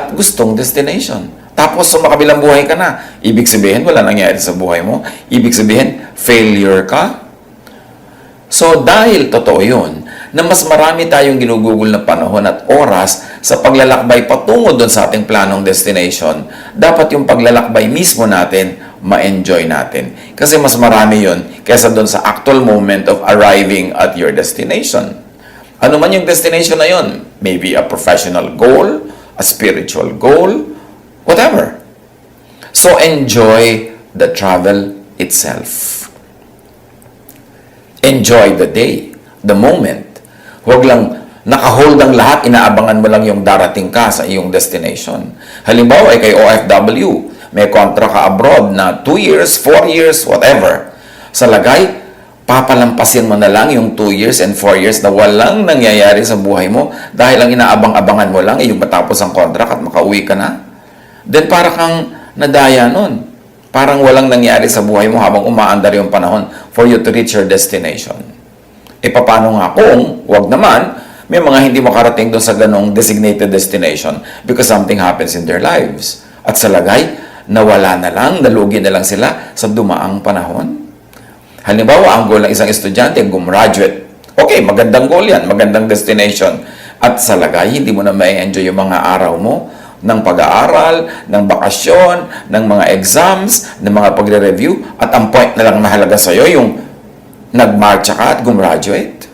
at gustong destination. Tapos sumakabilang buhay ka na. Ibig sabihin, wala nangyari sa buhay mo. Ibig sabihin, failure ka. So, dahil totoo yun, na mas marami tayong ginugugol na panahon at oras sa paglalakbay patungo doon sa ating planong destination, dapat yung paglalakbay mismo natin, ma-enjoy natin. Kasi mas marami yun kaysa doon sa actual moment of arriving at your destination. Ano man yung destination na yun, maybe a professional goal, a spiritual goal, whatever. So, enjoy the travel itself. Enjoy the day, the moment. Huwag lang nakahold ang lahat, inaabangan mo lang yung darating ka sa iyong destination. Halimbawa, ay kay OFW, may contract ka abroad na 2 years, 4 years, whatever. Sa lagay, papalampasin mo na lang yung 2 years and 4 years na walang nangyayari sa buhay mo dahil ang inaabang-abangan mo lang ay yung matapos ang contract at makauwi ka na. Then para kang nadaya nun. Parang walang nangyari sa buhay mo habang umaandar yung panahon for you to reach your destination. E paano nga kung, wag naman, may mga hindi makarating doon sa ganong designated destination because something happens in their lives. At sa lagay, nawala na lang, nalugi na lang sila sa dumaang panahon. Halimbawa, ang goal ng isang estudyante, gumraduate. Okay, magandang goal yan, magandang destination. At sa lagay, hindi mo na ma-enjoy yung mga araw mo ng pag-aaral, ng bakasyon, ng mga exams, ng mga pagre-review, at ang point na lang mahalaga sa'yo, yung nag-marcha ka at gumraduate.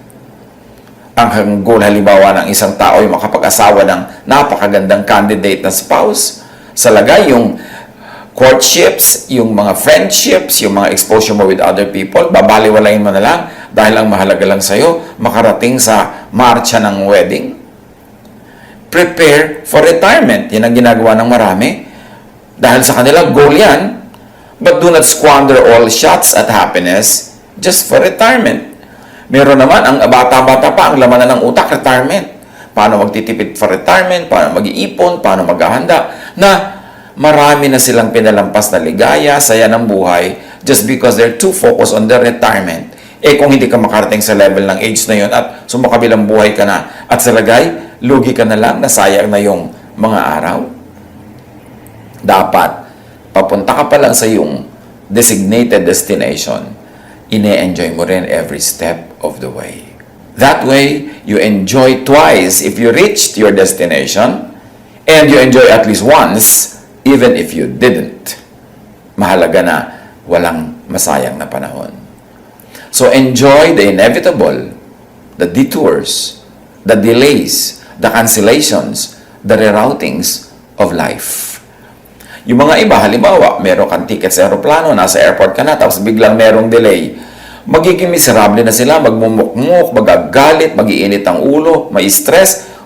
Ang goal halimbawa ng isang tao yung makapag-asawa ng napakagandang candidate na spouse. Sa lagay, yung courtships, yung mga friendships, yung mga exposure mo with other people, babaliwalayin mo na lang dahil ang mahalaga lang sa'yo, makarating sa marcha ng wedding. Prepare for retirement. Yan ang ginagawa ng marami. Dahil sa kanila, goal yan. But do not squander all shots at happiness just for retirement. Meron naman, ang bata-bata pa, ang laman na ng utak, retirement. Paano magtitipid for retirement, paano mag-iipon, paano maghahanda, na marami na silang pinalampas na ligaya, saya ng buhay, just because they're too focused on their retirement. Eh kung hindi ka makarating sa level ng age na yun at sumakabilang buhay ka na, at sa lagay, lugi ka na lang, nasayang na yung mga araw. Dapat, papunta ka pa lang sa yung designated destination, ine-enjoy mo rin every step of the way. That way, you enjoy twice if you reached your destination, and you enjoy at least once, even if you didn't. Mahalaga na walang masayang na panahon. So enjoy the inevitable, the detours, the delays, the cancellations, the reroutings of life. Yung mga iba, halimbawa, meron kang ticket sa aeroplano, nasa airport ka na, tapos biglang merong delay. Magiging miserable na sila, magmumukmuk, magagalit, mag-iinit ang ulo, may stress.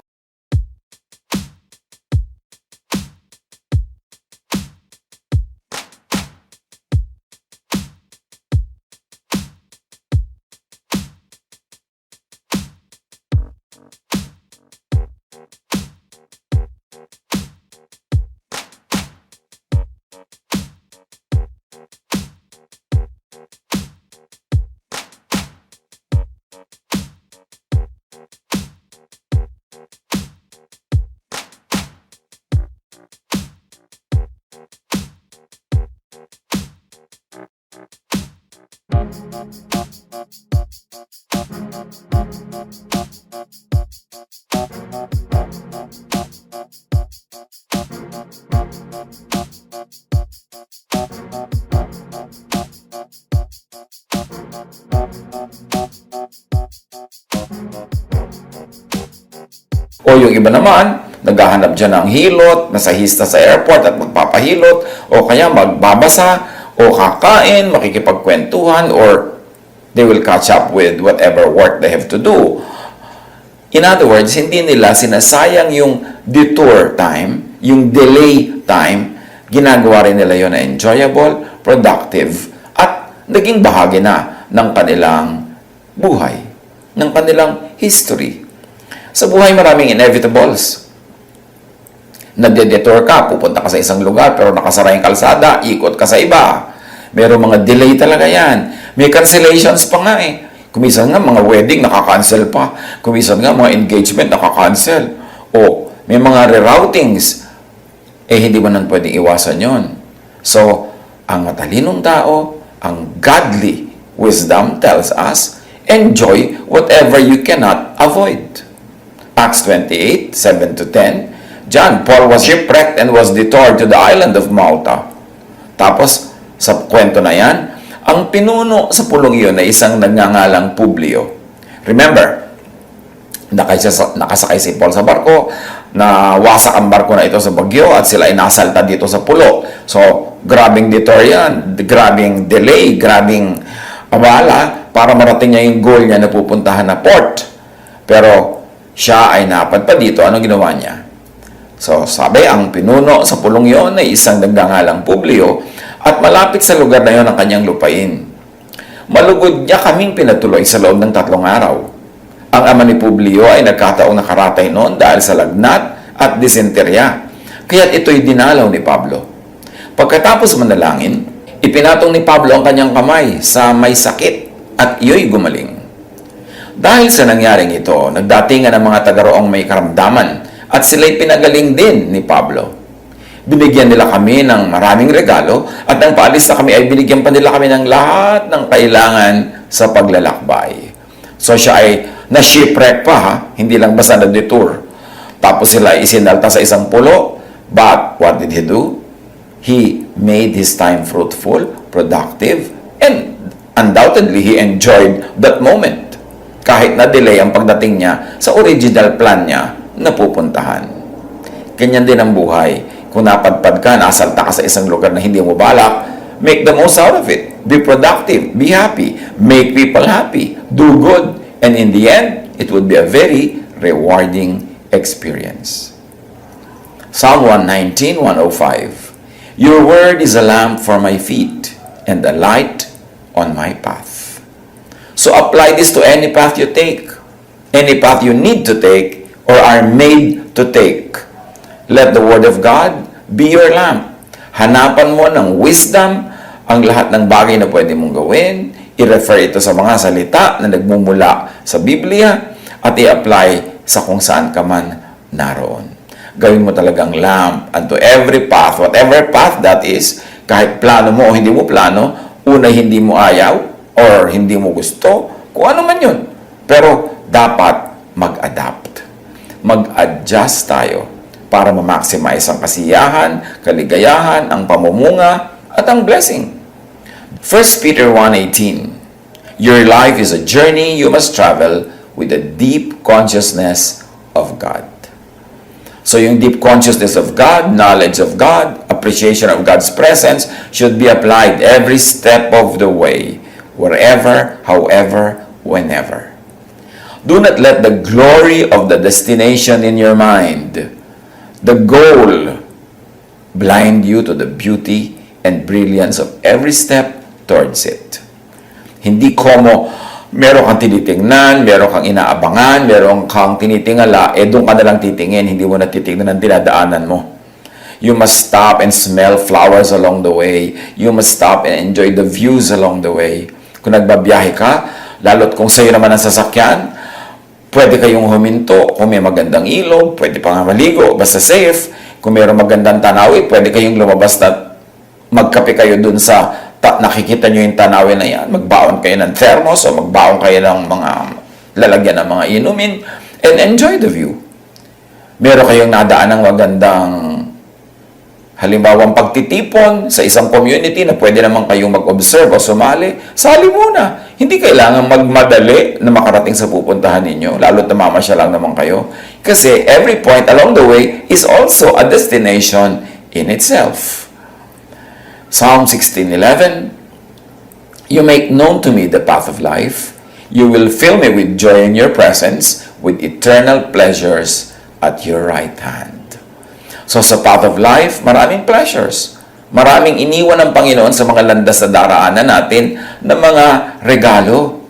O yung iba naman, naghahanap dyan ng hilot, masahista sa airport at magpapahilot, o kaya magbabasa, o kakain, makikipagkwentuhan, or they will catch up with whatever work they have to do. In other words, hindi nila sinasayang yung detour time, yung delay time, ginagawa rin nila yun na enjoyable, productive, at naging bahagi na ng kanilang buhay, ng kanilang history. Sa buhay, maraming inevitables. Nagde-detour ka, pupunta ka sa isang lugar, pero nakasara yung kalsada, ikot ka sa iba. Merong mga delay talaga yan. May cancellations pa nga eh. Kumisan nga, mga wedding, nakakancel pa. Kumisan nga, mga engagement, nakakancel. O, may mga reroutings. hindi mo nang pwedeng iwasan yon. So, ang matalinong tao, ang godly wisdom tells us, enjoy whatever you cannot avoid. Acts 28, 7-10, John, Paul was shipwrecked and was detoured to the island of Malta. Tapos, sa kwento na yan, ang pinuno sa pulong iyon ay isang nagngangalang Publio. Remember, nakasakay si Paul sa barko, nawasak ang barko na ito sa bagyo at sila ay nasalta dito sa pulo. So, grabing detour yan, grabing delay, grabing abala para marating niya yung goal niya na pupuntahan na port. Pero, siya ay napadpad dito. Anong ginawa niya? So, sabi, ang pinuno sa pulong yon ay isang nagngangalang Publio at malapit sa lugar na yon ang kanyang lupain. Malugod niya kaming pinatuloy sa loob ng 3 araw. Ang ama ni Publio ay nagkataong nakaratay noon dahil sa lagnat at disenterya. Kaya't ito'y dinalaw ni Pablo. Pagkatapos manalangin, ipinatong ni Pablo ang kanyang kamay sa may sakit at iyo'y gumaling. Dahil sa nangyaring ito, nagdatingan ang mga tagaroong may karamdaman at sila'y pinagaling din ni Pablo. Binigyan nila kami ng maraming regalo at nang paalis na kami ay binigyan pa nila kami ng lahat ng kailangan sa paglalakbay. So siya ay na-shipwreck pa ha, hindi lang basta na-detour. Tapos sila ay isinalta sa isang pulo. But what did he do? He made his time fruitful, productive, and undoubtedly he enjoyed that moment. Kahit na-delay ang pagdating niya sa original plan niya na pupuntahan. Ganyan din ang buhay. Kung napadpad ka, nasalta ka sa isang lugar na hindi mo balak, make the most out of it. Be productive. Be happy. Make people happy. Do good. And in the end, it would be a very rewarding experience. Psalm 119, 105. Your word is a lamp for my feet and a light on my path. So apply this to any path you take. Any path you need to take or are made to take. Let the Word of God be your lamp. Hanapan mo ng wisdom ang lahat ng bagay na pwede mong gawin. I-refer ito sa mga salita na nagmumula sa Biblia at i-apply sa kung saan ka man naroon. Gawin mo talagang lamp unto every path, whatever path that is, kahit plano mo o hindi mo plano, unay hindi mo ayaw or hindi mo gusto, kung ano man yun. Pero dapat mag-adapt. Mag-adjust tayo para ma-maximize ang kasiyahan, kaligayahan, ang pamumunga, at ang blessing. 1 Peter 1:18. Your life is a journey you must travel with a deep consciousness of God. So yung deep consciousness of God, knowledge of God, appreciation of God's presence should be applied every step of the way, wherever, however, whenever. Do not let the glory of the destination in your mind, the goal, blind you to the beauty and brilliance of every step towards it. Hindi como meron kang tinitingnan, meron kang inaabangan, meron kang tinitingala, doon ka na lang titingin, hindi mo na titingnan ang dinadaanan mo. You must stop and smell flowers along the way. You must stop and enjoy the views along the way. Kung nagbabiyahe ka, lalo't kung sa'yo naman ang sasakyan, pwede kayong huminto. Kung may magandang ilog, pwede pa nga maligo, basta safe. Kung mayroong magandang tanawin, pwede kayong lumabas na magkape kayo dun sa nakikita nyo yung tanawin na yan. Magbaon kayo ng thermos o magbaon kayo ng mga lalagyan ng mga inumin and enjoy the view. Meron kayong nadaan ng magandang halimbawang pagtitipon sa isang community na pwede naman kayong mag-observe o sumali, sali muna. Hindi kailangan magmadali na makarating sa pupuntahan ninyo, lalo't namamasya lang naman kayo. Kasi every point along the way is also a destination in itself. Psalm 16:11, you make known to me the path of life. You will fill me with joy in your presence, with eternal pleasures at your right hand. So sa path of life, maraming pleasures. Maraming iniwan ng Panginoon sa mga landas na daraanan natin na mga regalo.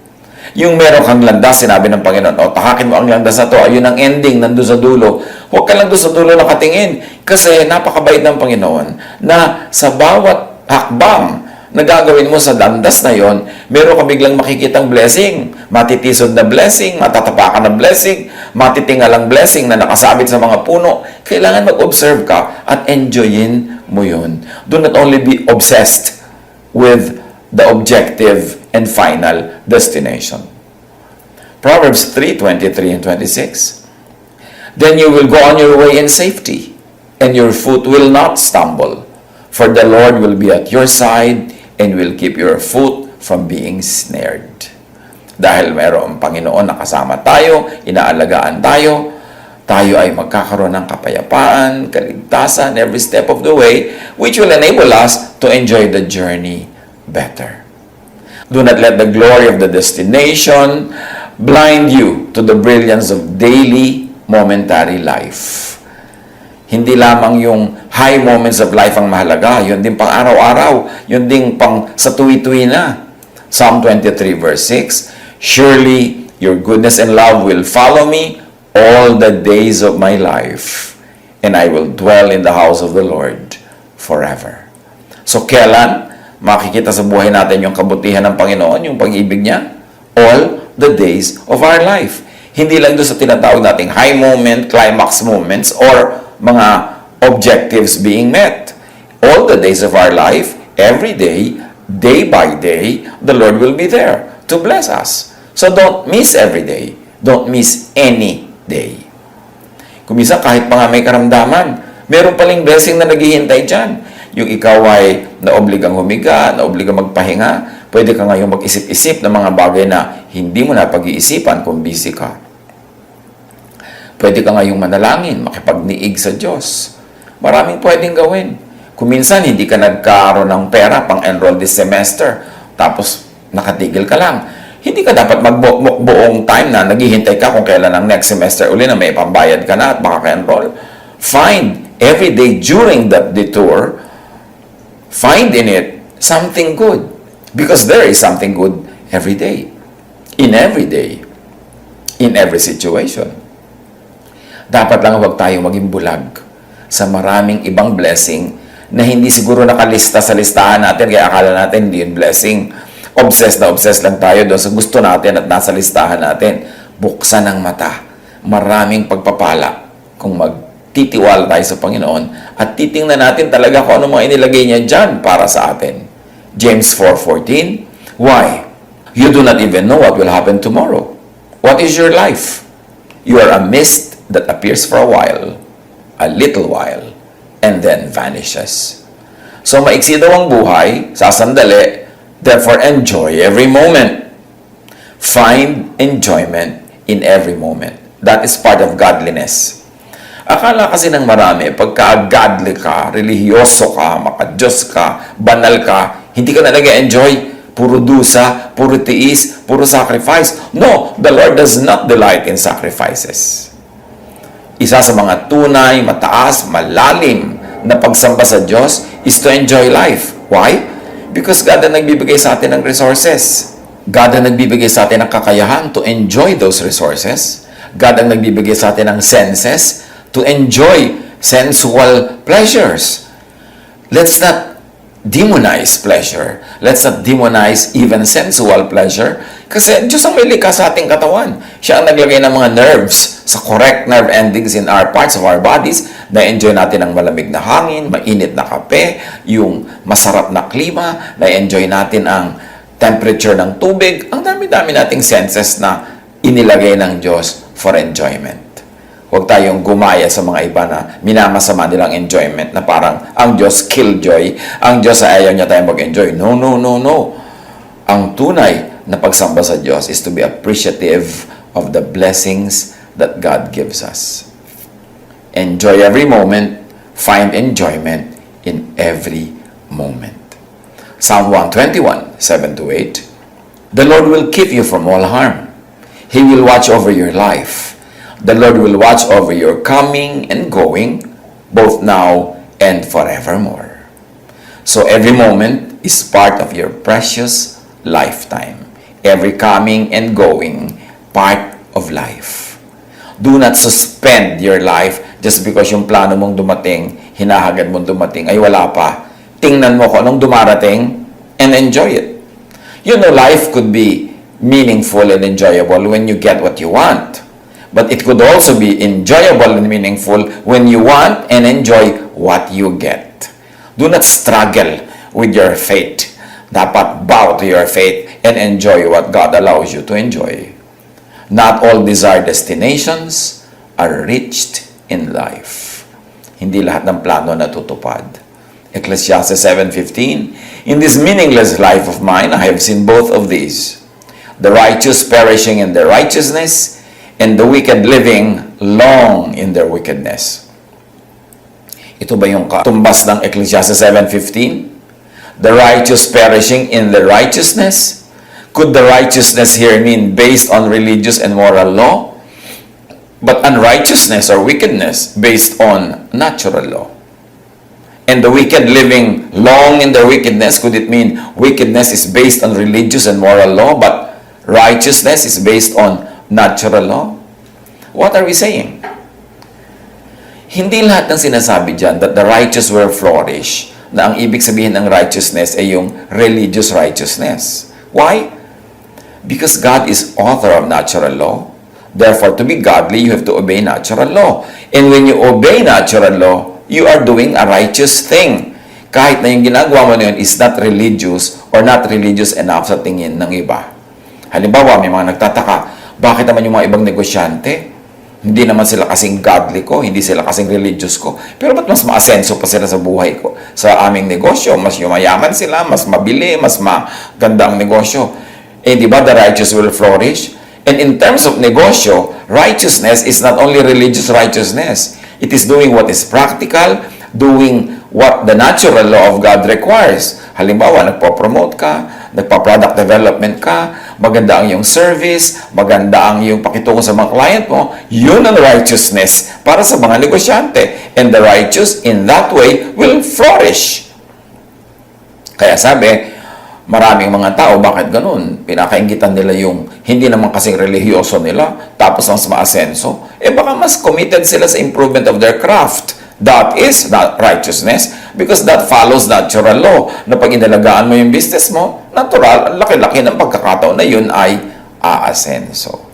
Yung meron kang landas, sinabi ng Panginoon, takakin mo ang landas na to, ayun ang ending, nandun sa dulo. Huwag ka lang doon sa dulo nakatingin. Kasi napakabait ng Panginoon na sa bawat hakbang na gagawin mo sa landas na yon, meron ka biglang makikitang blessing, matitisod na blessing, matatapakan na blessing, matitingalang blessing na nakasabit sa mga puno. Kailangan mag-observe ka at enjoyin mo yun. Do not only be obsessed with the objective and final destination. Proverbs 3:23 and 26. Then you will go on your way in safety, and your foot will not stumble. For the Lord will be at your side and will keep your foot from being snared. Dahil mayroong Panginoon na kasama tayo, inaalagaan tayo, tayo ay magkakaroon ng kapayapaan, kaligtasan every step of the way, which will enable us to enjoy the journey better. Do not let the glory of the destination blind you to the brilliance of daily, momentary life. Hindi lamang yung high moments of life ang mahalaga, yun din pang araw-araw, yun din pang sa tuwi-tuwi na. Psalm 23 verse 6, surely your goodness and love will follow me all the days of my life, and I will dwell in the house of the Lord forever. So kailan makikita sa buhay natin yung kabutihan ng Panginoon, yung pag-ibig niya? All the days of our life. Hindi lang doon sa tinatawag nating high moment, climax moments, or mga objectives being met. All the days of our life, every day, day by day, the Lord will be there to bless us. So don't miss every day. Don't miss any day. Kung minsan kahit pa nga may karamdaman, meron paling blessing na naghihintay dyan. Yung ikaw ay naobligang humiga, naobligang magpahinga, pwede ka ngayong mag-isip-isip ng mga bagay na hindi mo na pag-iisipan kung busy ka. Pwede ka ngayong manalangin, makipagniig sa Diyos. Maraming pwedeng gawin. Kung minsan hindi ka nagkaroon ng pera pang-enroll this semester, tapos nakatigil ka lang, hindi ka dapat magbuong time na naghihintay ka kung kailan ang next semester uli na may pambayad ka na at baka ka-enroll. Find every day during that detour, find in it something good. Because there is something good every day. In every day. In every situation. Dapat lang huwag tayong maging bulag sa maraming ibang blessing na hindi siguro nakalista sa listahan natin kaya akala natin hindi yun blessing. Obsessed na obsessed lang tayo doon sa gusto natin at nasa listahan natin. Buksan ang mata. Maraming pagpapala kung magtitiwala tayo sa Panginoon at titingnan natin talaga kung ano mga inilagay niya dyan para sa atin. James 4:14. Why? You do not even know what will happen tomorrow. What is your life? You are a mist that appears for a while, a little while, and then vanishes. So maiksi daw ang buhay, sasandali, therefore enjoy every moment. Find enjoyment in every moment. That is part of godliness. Akala kasi ng marami, pagka-godly ka, religyoso ka, maka-Diyos ka, banal ka, hindi ka na nag-enjoy. Puro dusa, puro tiis, puro sacrifice. No, the Lord does not delight in sacrifices. Isa sa mga tunay, mataas, malalim na pagsamba sa Diyos is to enjoy life. Why? Because God ang nagbibigay sa atin ng resources. God ang nagbibigay sa atin ng kakayahan to enjoy those resources. God ang nagbibigay sa atin ng senses to enjoy sensual pleasures. Let's not demonize pleasure. Let's not demonize even sensual pleasure. Kasi Diyos ang may likha sa ating katawan. Siya ang naglagay ng mga nerves sa correct nerve endings in our parts of our bodies. Na-enjoy natin ang malamig na hangin, mainit na kape, yung masarap na klima, na-enjoy natin ang temperature ng tubig. Ang dami-dami nating senses na inilagay ng Diyos for enjoyment. Huwag tayong gumaya sa mga iba na minamasama nilang enjoyment na parang ang Diyos killjoy, ang Diyos ay ayaw niya tayong mag-enjoy. No, no, no, no. Ang tunay na pagsamba sa Diyos is to be appreciative of the blessings that God gives us. Enjoy every moment, find enjoyment in every moment. Psalm 121, 7-8. The Lord will keep you from all harm. He will watch over your life. The Lord will watch over your coming and going, both now and forevermore. So every moment is part of your precious lifetime. Every coming and going, part of life. Do not suspend your life just because yung plano mong dumating, hinahagad mong dumating, ay wala pa. Tingnan mo kung anong dumarating, and enjoy it. You know, life could be meaningful and enjoyable when you get what you want. But it could also be enjoyable and meaningful when you want and enjoy what you get. Do not struggle with your fate. Dapat bow to your fate and enjoy what God allows you to enjoy. Not all desired destinations are reached in life. Hindi lahat ng plano natutupad. Ecclesiastes 7:15, in this meaningless life of mine, I have seen both of these. The righteous perishing in their righteousness, and the wicked living long in their wickedness. Ito ba yung katumbas ng Ecclesiastes 7:15? The righteous perishing in their righteousness? Could the righteousness here mean based on religious and moral law? But unrighteousness or wickedness based on natural law? And the wicked living long in their wickedness, could it mean wickedness is based on religious and moral law, but righteousness is based on natural law? What are we saying? Hindi lahat ng sinasabi dyan that the righteous will flourish, na ang ibig sabihin ng righteousness ay yung religious righteousness. Why? Because God is author of natural law. Therefore, to be godly, you have to obey natural law. And when you obey natural law, you are doing a righteous thing. Kahit na yung ginagawa mo na yun is not religious or not religious enough sa tingin ng iba. Halimbawa, may mga nagtataka, bakit naman yung mga ibang negosyante? Hindi naman sila kasing godly ko, hindi sila kasing religious ko. Pero ba't mas maasenso pa sila sa buhay ko? Sa aming negosyo, mas yumayaman sila, mas mabili, mas maganda ang negosyo. Eh, di ba, the righteous will flourish? And in terms of negosyo, righteousness is not only religious righteousness. It is doing what is practical, doing what the natural law of God requires. Halimbawa, nagpo-promote ka, nagpa-product development ka, maganda ang iyong service, maganda ang iyong pakitungo sa mga client mo, yun ang righteousness para sa mga negosyante. And the righteous in that way will flourish. Kaya sabi, maraming mga tao, bakit ganun? Pinakaingitan nila yung hindi naman kasing religyoso nila, tapos mas maasenso. Eh baka mas committed sila sa improvement of their craft. That is not righteousness because that follows natural law. Na pag inalagaan mo yung business mo, natural, laki-laki ng pagkakataon na yun ay aasenso.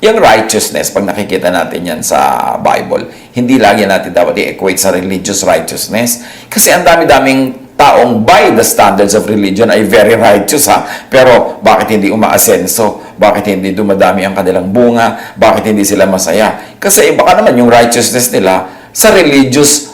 Yung righteousness, pag nakikita natin yan sa Bible, hindi lagi natin dapat i-equate sa religious righteousness. Kasi ang dami-daming taong by the standards of religion ay very righteous pero bakit hindi umaasenso? Bakit hindi dumadami ang kanilang bunga? Bakit hindi sila masaya? Kasi baka naman yung righteousness nila sa religious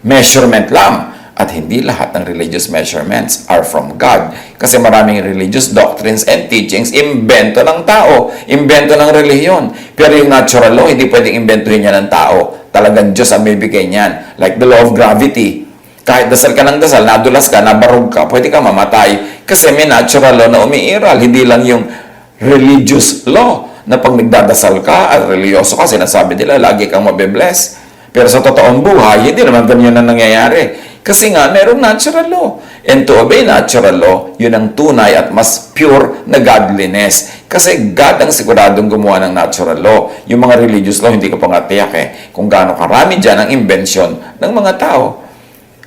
measurement lang. At hindi lahat ng religious measurements are from God. Kasi maraming religious doctrines and teachings, imbento ng tao, imbento ng relihiyon. Pero yung natural law, hindi pwedeng imbentohin niya ng tao. Talagang Diyos ang may bigay niyan. Like the law of gravity. Kahit dasal ka ng dasal, nadulas ka, nabarog ka, pwede ka mamatay. Kasi may natural law na umiiral. Hindi lang yung religious law na pag nagdadasal ka at religyoso ka, sinasabi nila, lagi kang mabe-bless. Pero sa totoong buhay, hindi naman ganyan na nangyayari. Kasi nga, merong natural law. And to obey natural law, yun ang tunay at mas pure na godliness. Kasi God ang siguradong gumawa ng natural law. Yung mga religious law, hindi ko pa nga tiyak kung gaano karami dyan ang invention ng mga tao.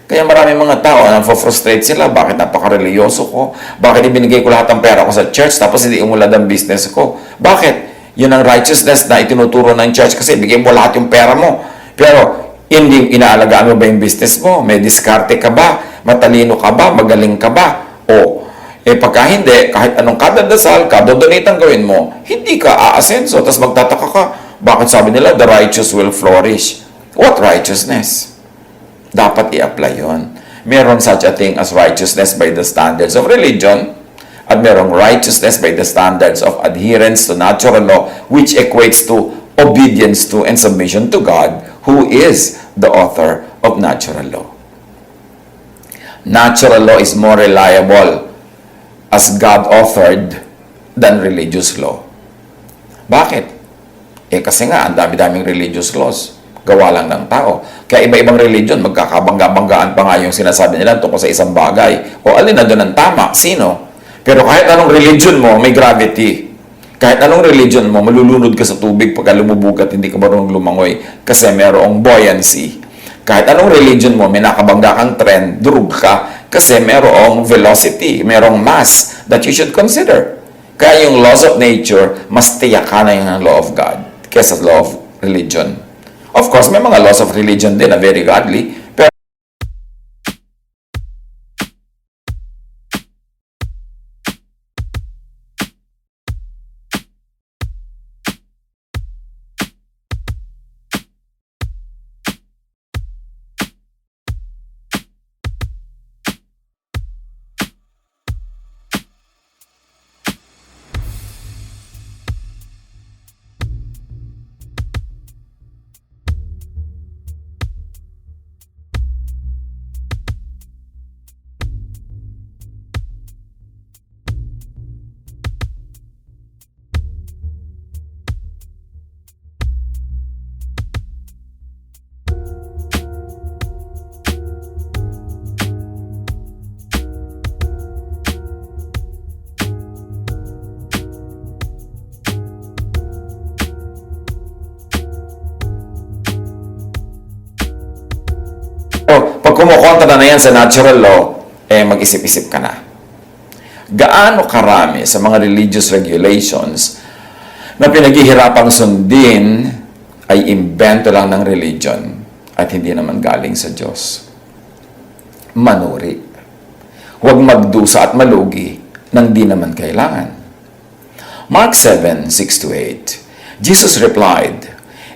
Kaya maraming mga tao, frustrate sila, bakit napaka-religyoso ko? Bakit ibinigay ko lahat ng pera ko sa church tapos hindi umulad ang business ko? Bakit? Yun ang righteousness na itinuturo ng church kasi bigay mo lahat yung pera mo. Pero, hindi inaalagaan mo ba yung business mo? May diskarte ka ba? Matalino ka ba? Magaling ka ba? O, pagka hindi, kahit anong kadadasal, kadodonate ang gawin mo, hindi ka aasenso. Tapos magtataka ka, bakit sabi nila, the righteous will flourish? What righteousness? Dapat i-apply yun. Meron such a thing as righteousness by the standards of religion, at merong righteousness by the standards of adherence to natural law, which equates to obedience to and submission to God, who is the author of natural law. Natural law is more reliable as God-authored than religious law. Bakit? Kasi nga, ang dami-daming religious laws. Gawa lang ng tao. Kaya iba-ibang religion, magkakabangga-banggaan pa nga yung sinasabi nila tungkol sa isang bagay. O alin na doon ang tama? Sino? Pero kahit anong religion mo, may gravity. Kahit anong religion mo, malulunod ka sa tubig pagka lumubog at hindi ka marunong lumangoy kasi merong buoyancy. Kahit anong religion mo, may nakabangga kang trend, durug ka Kasi merong velocity, merong mass that you should consider. Kaya yung laws of nature, mas tiyakanan yung law of God kesa law of religion. Of course, may mga laws of religion din na very godly, pero pag kumukontra na yan sa natural law, mag-isip-isip ka na. Gaano karami sa mga religious regulations na pinaghihirapang sundin ay imbento lang ng religion at hindi naman galing sa Diyos. Manuri. Huwag magdusa at malugi nang di naman kailangan. Mark 7:6-8. Jesus replied,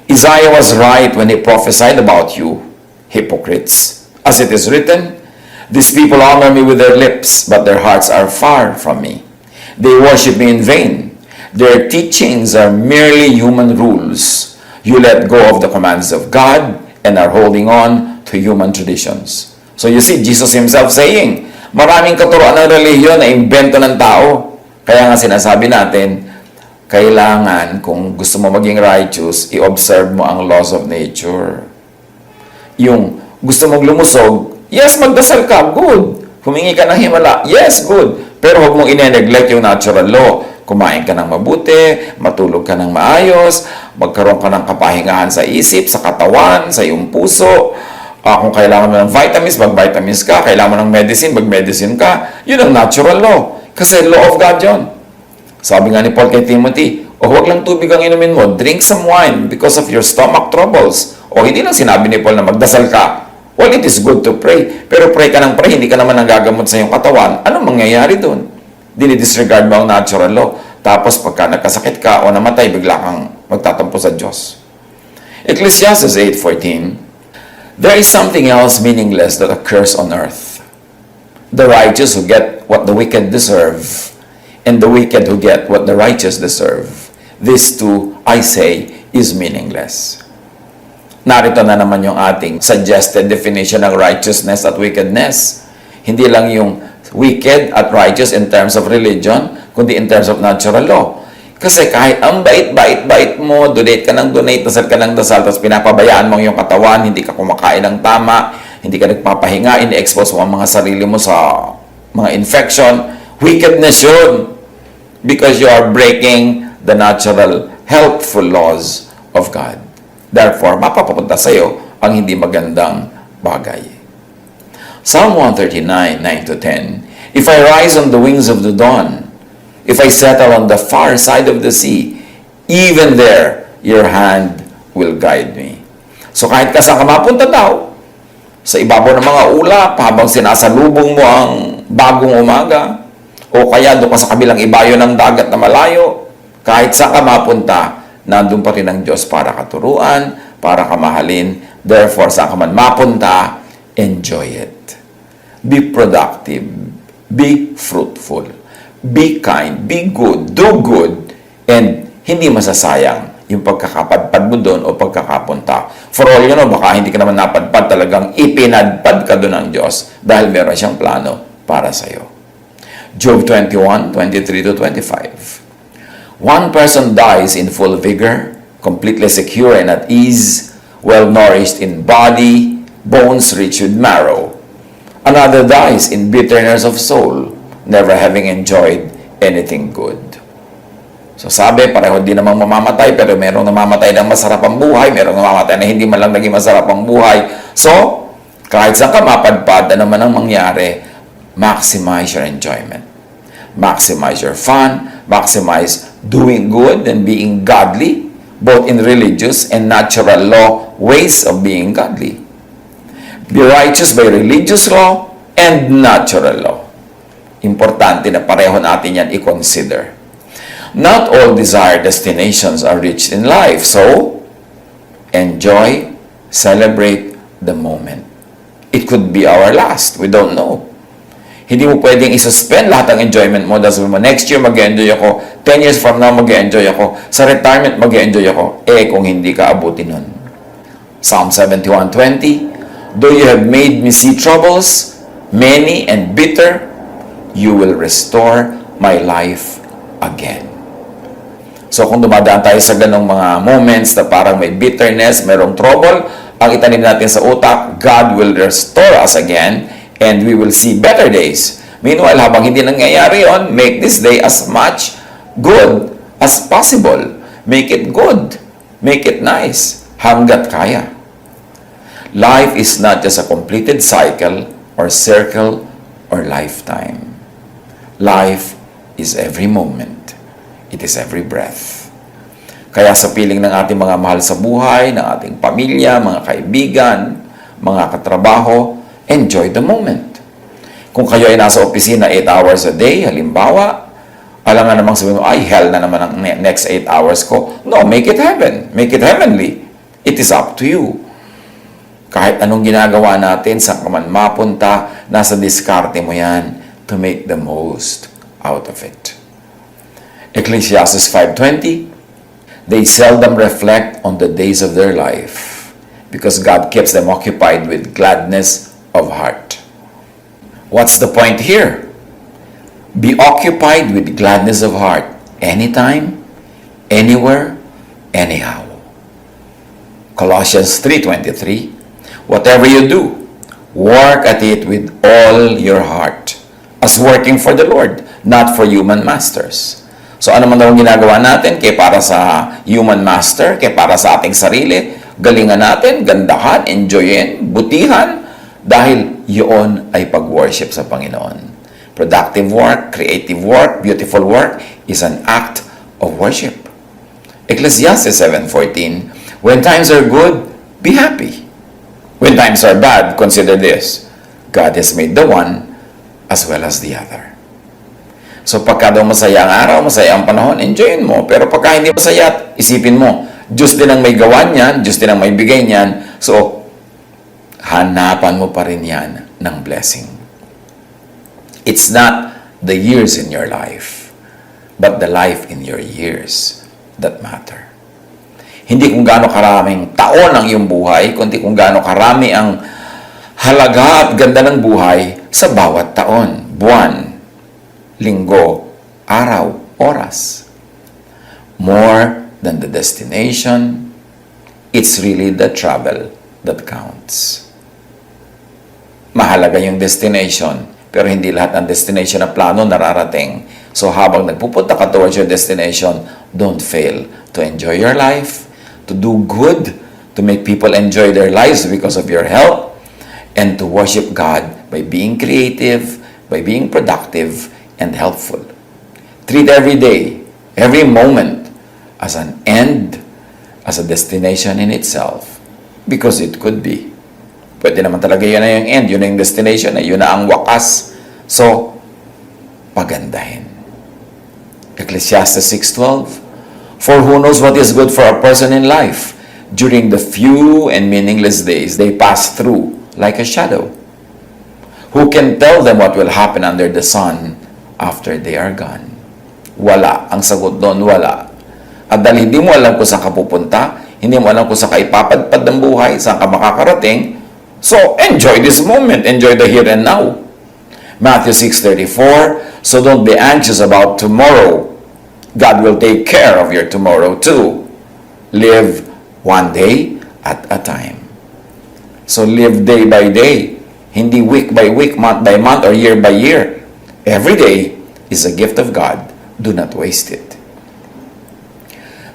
Isaiah was right when he prophesied about you, hypocrites. As it is written, these people honor me with their lips, but their hearts are far from me. They worship me in vain. Their teachings are merely human rules. You let go of the commands of God and are holding on to human traditions. So you see, Jesus himself saying, maraming katuruan ng relihiyon na imbento ng tao. Kaya nga sinasabi natin, kailangan kung gusto mo maging righteous, i-observe mo ang laws of nature. Yung gusto mong lumusog, yes, magdasal ka, good. Humingi ka ng himala, yes, good. Pero huwag mong ine-neglect yung natural law. Kumain ka ng mabuti, matulog ka ng maayos, magkaroon ka ng kapahingahan sa isip, sa katawan, sa iyong puso. Kung kailangan mo ng vitamins, mag-vitamins ka. Kailangan mo ng medicine, mag-medicine ka. Yun ang natural law. Kasi law of God yun. Sabi nga ni Paul kay Timothy, huwag lang tubig ang inumin mo, drink some wine because of your stomach troubles. Hindi lang sinabi ni Paul na magdasal ka. Well, it is good to pray. Pero pray ka ng pray, hindi ka naman nagagamot sa iyong katawan. Anong mangyayari doon? Dinidisregard mo ang natural law. Tapos pagka nagkasakit ka o namatay, bigla kang magtatampo sa Diyos. Ecclesiastes 8:14. There is something else meaningless that occurs on earth. The righteous who get what the wicked deserve, and the wicked who get what the righteous deserve. This too, I say, is meaningless. Narito na naman yung ating suggested definition ng righteousness at wickedness. Hindi lang yung wicked at righteous in terms of religion, kundi in terms of natural law. Kasi kahit ang bait-bait mo, donate ka ng donate, dasal ka ng dasal, tapos pinapabayaan mo yung katawan, hindi ka kumakain ng tama, hindi ka nagpapahinga, ini-expose mo ang mga sarili mo sa mga infection, wickedness yun. Because you are breaking the natural, helpful laws of God. Therefore, mapapapunta sa iyo ang hindi magandang bagay. Psalm 139, 9-10. If I rise on the wings of the dawn, if I settle on the far side of the sea, even there, your hand will guide me. So kahit ka saan ka mapunta daw, sa ibabaw ng mga ulap, habang sinasalubong mo ang bagong umaga, o kaya doon ka sa kabilang ibayo ng dagat na malayo, kahit saan ka mapunta, nandun pa rin ang Diyos para katuruan, para kamahalin. Therefore, saan ka man mapunta, enjoy it. Be productive. Be fruitful. Be kind. Be good. Do good. And hindi masasayang yung pagkakapadpad mo doon o pagkakapunta. For all you know, baka hindi ka naman napadpad, talagang ipinadpad ka doon ng Diyos dahil meron siyang plano para sa iyo. Job 21, 23-25. One person dies in full vigor, completely secure and at ease, well-nourished in body, bones rich with marrow. Another dies in bitterness of soul, never having enjoyed anything good. So sabi, pareho din namang mamamatay, pero merong namamatay ng masarap ang buhay, merong namamatay na hindi man lang naging masarap ang buhay. So, kahit saan ka mapadpad, ano man ang mangyari, maximize your enjoyment. Maximize your fun, maximize doing good and being godly, both in religious and natural law ways of being godly. Be righteous by religious law and natural law. Importante na pareho natin yan i-consider. Not all desired destinations are reached in life, so enjoy, celebrate the moment. It could be our last. We don't know. Hindi mo pwedeng isuspend lahat ng enjoyment mo. Dahil mo, next year mag-enjoy ako, 10 years from now mag-enjoy ako, sa retirement mag-enjoy ako. Kung hindi ka abutin nun. Psalm 71:20, though you have made me see troubles, many and bitter, you will restore my life again. So kung dumadaan tayo sa ganong mga moments na parang may bitterness, mayroong trouble, ang itanim natin sa utak, God will restore us again and we will see better days. Meanwhile, habang hindi nangyayari yon, make this day as much good as possible. Make it good. Make it nice. Hanggat kaya. Life is not just a completed cycle or circle or lifetime. Life is every moment. It is every breath. Kaya sa piling ng ating mga mahal sa buhay, ng ating pamilya, mga kaibigan, mga katrabaho, enjoy the moment. Kung kayo ay nasa opisina 8 hours a day, halimbawa, alam nga namang sabihin mo, ay, hell na naman ang next 8 hours ko. No, make it heaven. Make it heavenly. It is up to you. Kahit anong ginagawa natin, saan ka man mapunta, nasa diskarte mo yan to make the most out of it. Ecclesiastes 5:20, they seldom reflect on the days of their life because God keeps them occupied with gladness of heart. What's the point here? Be occupied with gladness of heart anytime, anywhere, anyhow. Colossians 3:23, whatever you do, work at it with all your heart, as working for the Lord, not for human masters. So ano man daw ang ginagawa natin, kaya para sa human master, kaya para sa ating sarili, galingan natin, gandahan, enjoyin, butihan, dahil yun ay pag-worship sa Panginoon. Productive work, creative work, beautiful work is an act of worship. Ecclesiastes 7:14, when times are good, be happy. When times are bad, consider this, God has made the one as well as the other. So pagka daw masaya ang araw, masaya ang panahon, enjoyin mo. Pero pagka hindi masaya, isipin mo, Diyos din ang may gawa niyan, Diyos din ang may bigay niyan. So, hanapan mo pa rin yan ng blessing. It's not the years in your life, but the life in your years that matter. Hindi kung gaano karaming taon ang iyong buhay, kundi kung gaano karami ang halaga at ganda ng buhay sa bawat taon, buwan, linggo, araw, oras. More than the destination, it's really the travel that counts. Mahalaga yung destination, pero hindi lahat ng destination na plano nararating. So habang nagpupunta ka towards your destination, don't fail to enjoy your life, to do good, to make people enjoy their lives because of your help, and to worship God by being creative, by being productive, and helpful. Treat every day, every moment as an end, as a destination in itself, because it could be. Pwede naman talaga yun na yung end, yun na yung destination, yun na ang wakas. So, pagandahin. Ecclesiastes 6:12, for who knows what is good for a person in life during the few and meaningless days they pass through like a shadow. Who can tell them what will happen under the sun after they are gone? Wala. Ang sagot doon, wala. At dahil hindi mo alam kung saan ka pupunta, hindi mo alam kung saan ka ipapadpad ng buhay, saan ka makakarating, so enjoy this moment, enjoy the here and now. Matthew 6:34, so don't be anxious about tomorrow. God will take care of your tomorrow too. Live one day at a time. So live day by day, hindi week by week, month by month, or year by year. Every day is a gift of God. Do not waste it.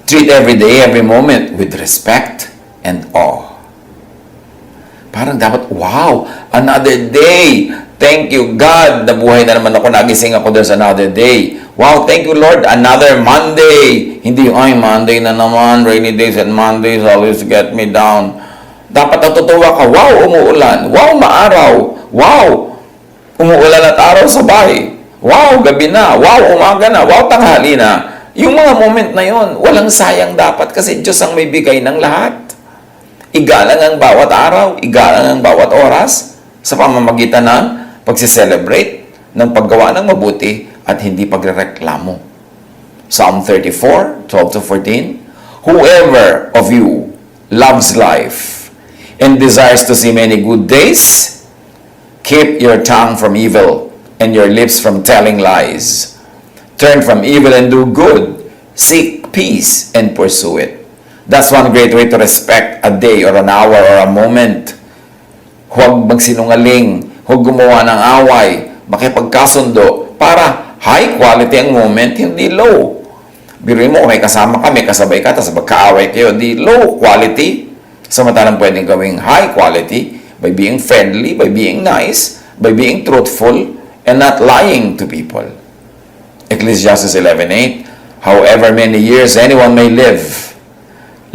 Treat every day, every moment with respect and awe. Parang dapat, wow, another day. Thank you, God. Nabuhay na naman ako. Nagising ako. There's another day. Wow, thank you, Lord. Another Monday. Hindi, ay, Monday na naman. Rainy days and Mondays always get me down. Dapat natutuwa ka. Wow, umuulan. Wow, maaraw. Wow, umuulan at araw sabay. Wow, gabi na. Wow, umaga na. Wow, tanghali na. Yung mga moment na yon, walang sayang dapat kasi Diyos ang may bigay ng lahat. Igalang ang bawat araw. Igalang ang bawat oras sa pamamagitan ng pagsiselebrate ng paggawa ng mabuti at hindi pagrereklamo. Psalm 34, 12-14, whoever of you loves life and desires to see many good days, keep your tongue from evil and your lips from telling lies. Turn from evil and do good. Seek peace and pursue it. That's one great way to respect a day or an hour or a moment. Huwag magsinungaling. Huwag gumawa ng away, makipagkasundo, para high quality ang moment, hindi low. Biruin mo, may kasama ka, may kasabay ka, tapos magkaaway kayo, di low quality. Samantalang pwedeng gawing high quality by being friendly, by being nice, by being truthful, and not lying to people. Ecclesiastes 11:8, however many years anyone may live,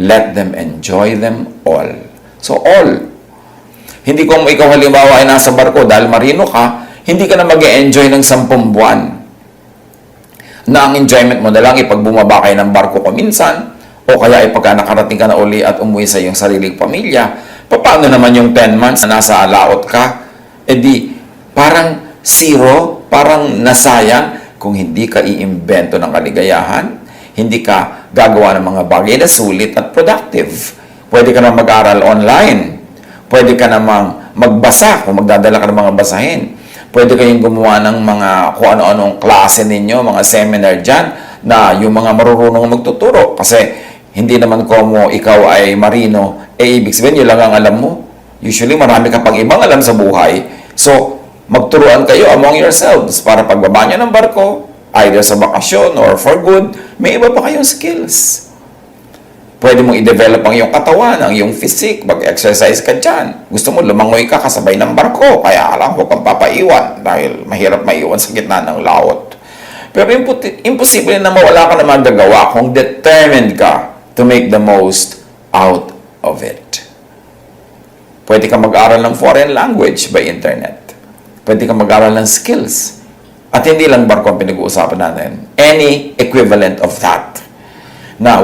let them enjoy them all. So all. Hindi kung ikaw halimbawa ay nasa barko dahil marino ka, hindi ka na mag-e-enjoy ng 10 buwan. Na ang enjoyment mo na lang ipag bumaba kayo ng barko ko minsan, o kaya ipagka nakarating ka na uli at umuwi sa iyong sariling pamilya. Paano naman yung 10 months na nasa laot ka? E di, parang zero, parang nasayang kung hindi ka iimbento ng kaligayahan, hindi ka gagawa ng mga bagay na sulit at productive. Pwede ka na mag-aral online. Pwede ka namang magbasa kung magdadala ka ng mga basahin. Pwede kayong gumawa ng mga kung ano-anong klase ninyo, mga seminar dyan, na yung mga marurunong magtuturo. Kasi hindi naman como ikaw ay marino, ibig sabihin, yun lang ang alam mo. Usually, marami ka pang ibang alam sa buhay. So, magturuan kayo among yourselves para pagbaba nyo ng barko, either sa bakasyon or for good, may iba pa kayong skills. Pwede mong i-develop ang iyong katawan, ang iyong physique, mag-exercise ka dyan. Gusto mo, lumangoy ka kasabay ng barko, kaya alam, huwag kang papaiwan dahil mahirap maiwan sa gitna ng laot. Pero imposible na mawala ka na magagawa kung determined ka to make the most out of it. Pwede ka mag-aral ng foreign language by internet. Pwede ka mag-aral ng skills. At hindi lang barko ang pinag-uusapan natin. Any equivalent of that. Na